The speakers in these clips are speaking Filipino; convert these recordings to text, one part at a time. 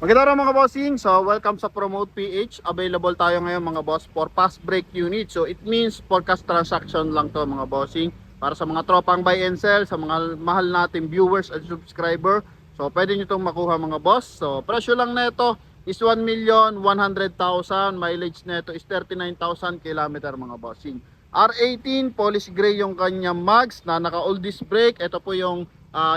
Magandang araw mga bossing. So welcome sa Promote PH. Available tayo ngayon mga boss for fast break unit. So it means for cash transaction lang to mga bossing. Para sa mga tropang buy and sell, sa mga mahal nating viewers at subscriber. So pwede nyo itong makuha mga boss. So presyo lang neto is 1,100,000. Mileage neto is 39,000 kilometer mga bossing. R18 polish gray yung kanyang mags na naka all disc brake. Ito po yung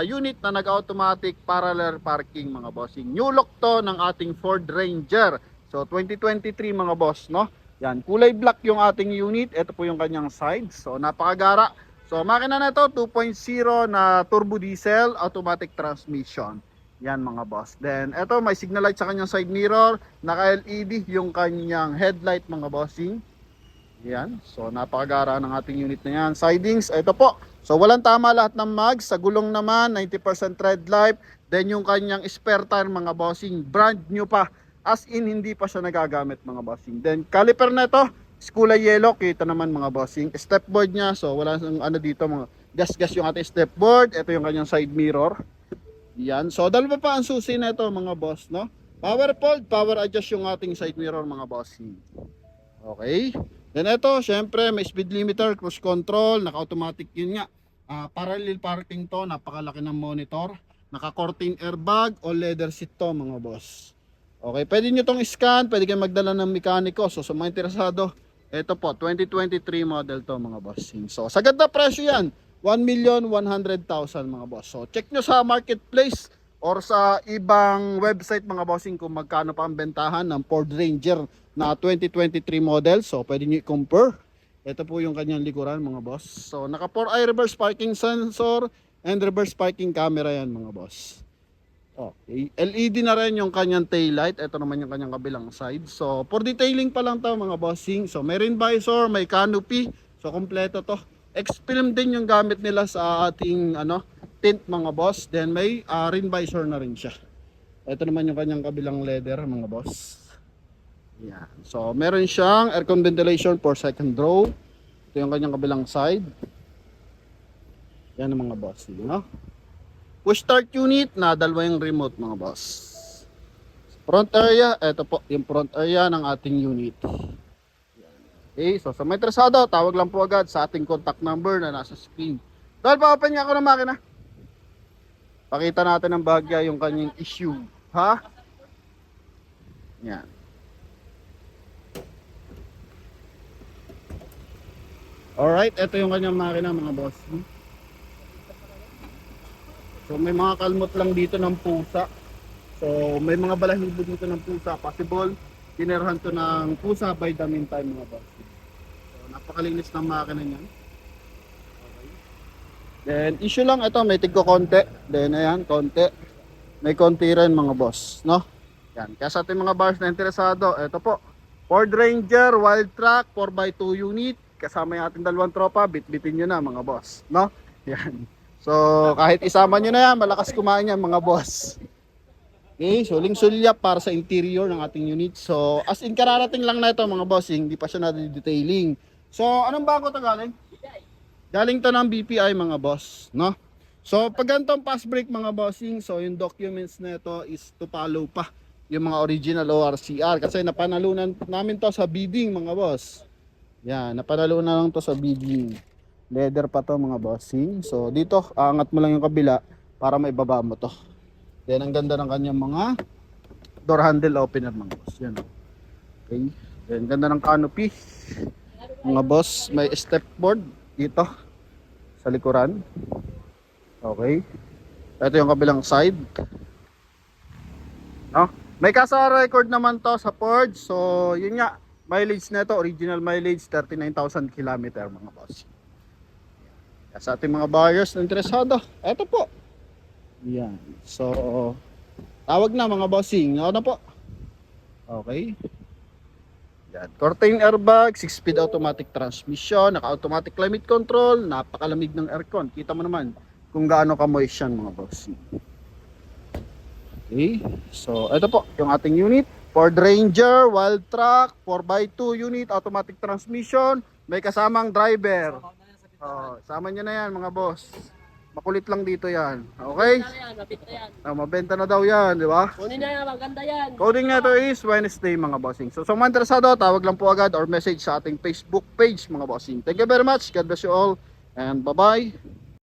unit na nag-automatic parallel parking mga bossing. New look to ng ating Ford Ranger. So 2023 mga boss, no? Yan, kulay black yung ating unit. Ito po yung kanyang sides. So napakagara. So makina na ito 2.0 na turbo diesel automatic transmission. Yan mga boss. Then ito may signal light sa kanyang side mirror, naka LED yung kanyang headlight mga bossing. Yan. So napakagara ng ating unit na yan. Sidings, ito po. So walang tama lahat ng mags. Sa gulong naman, 90% tread life. Then yung kanyang spare tire mga bossing, brand new pa. As in, hindi pa siya nagagamit mga bossing. Then caliper na ito, is kulay yellow. Kita naman mga bossing. Stepboard niya, so wala ano dito mga gas-gas yung ating stepboard. Ito yung kanyang side mirror. Yan. So dalawa pa ang susi na ito mga boss, no? Power fold, power adjust yung ating side mirror mga bossing. Okay. Then ito, syempre may speed limiter, cruise control, naka-automatic yun nga. Parallel parking to, napakalaki ng monitor. Naka-curtain airbag o leather seat to mga boss. Okay, pwede nyo tong scan, pwede kayo magdala ng mekaniko. So sa mga interesado, ito po, 2023 model to mga bossing. So sa ganda presyo yan, 1,100,000 mga boss. So check nyo sa marketplace or sa ibang website mga bossing kung magkano pa ang bentahan ng Ford Ranger na 2023 model. So pwede nyo i-compare. Ito po yung kanyang likuran mga boss. So naka 4i reverse parking sensor and reverse parking camera yan mga boss. Okay. LED na rin yung kanyang tail light. Ito naman yung kanyang kabilang side. So for detailing pa lang to mga bossing. So may rim visor, may canopy. So kompleto to. X-film din yung gamit nila sa ating tint mga boss. Then may rim visor na rin siya. Ito naman yung kanyang kabilang leather mga boss. Yan. So meron siyang aircon ventilation for second row. Ito yung kanyang kabilang side. Yan ang mga boss, no? Push start unit na dalawa yung remote mga boss. Front area, ito po yung front area ng ating unit. Okay, so sa may interesado, tawag lang po agad sa ating contact number na nasa screen. Dahil pa-open niya ako ng makina. Pakita natin ng bahagya yung kanyang issue. Ha? Yan. Alright, ito yung kanyang makina mga boss. So may mga kalmot lang dito ng pusa. So may mga balahibo dito ng pusa. Possible, tinerhan to ng pusa by the meantime mga boss. So napakalinis ng makina niyan. Okay. Then issue lang ito, may tigko konti. Then ayan, konti. May konti rin mga boss, no? Yan, kaya sa ating mga buyers na interesado, ito po. Ford Ranger Wild Track 4x2 unit. Kasama yung ating dalawang tropa, bit-bitin nyo na mga boss, no? Yan. So, kahit isama nyo na yan, malakas kumain yan mga boss. Okay, suling-sulyap para sa interior ng ating unit. So, as in kararating lang na ito mga boss, hindi pa siya na-detailing. So, anong bago ito galing? Galing to ng BPI mga boss, no? So, pag ganitong fast break mga bossing, so yung documents na ito is to follow pa yung mga original ORCR. Kasi napanalunan namin to sa bidding mga boss. Yan, napanalo na lang to sa bidding. Leather pa to mga bossing. So dito, aangat mo lang yung kabila para maibaba mo to. Then ang ganda ng kanyang mga door handle opener mga boss. Yan. Okay. Then ganda ng canopy. Mga boss, may step board dito sa likuran. Okay. Ito yung kabilang side. No? May kasa record naman to sa Ford. So yun nga, mileage nito, original mileage 39,000 km mga boss. Sa ating mga buyers na interesado, eto po. Yan. So tawag na mga bossing. Ano po? Okay. Yan. Curtain airbag, 6-speed automatic transmission, naka-automatic climate control, napakalamig ng aircon. Kita mo naman kung gaano ka-moist yan mga bossing. Okay. So eto po yung ating unit. Ford Ranger, Wild Track, 4x2 unit, automatic transmission, may kasamang driver. Oh, sama nyo na yan mga boss. Makulit lang dito yan. Okay? Mabenta na yan, mabenta yan. Mabenta na daw yan, di ba? Kunin na yan, maganda yan. Coding na to is Wednesday mga bossing. So sa mga interesado, tawag lang po agad or message sa ating Facebook page mga bossing. Thank you very much. God bless you all and bye-bye.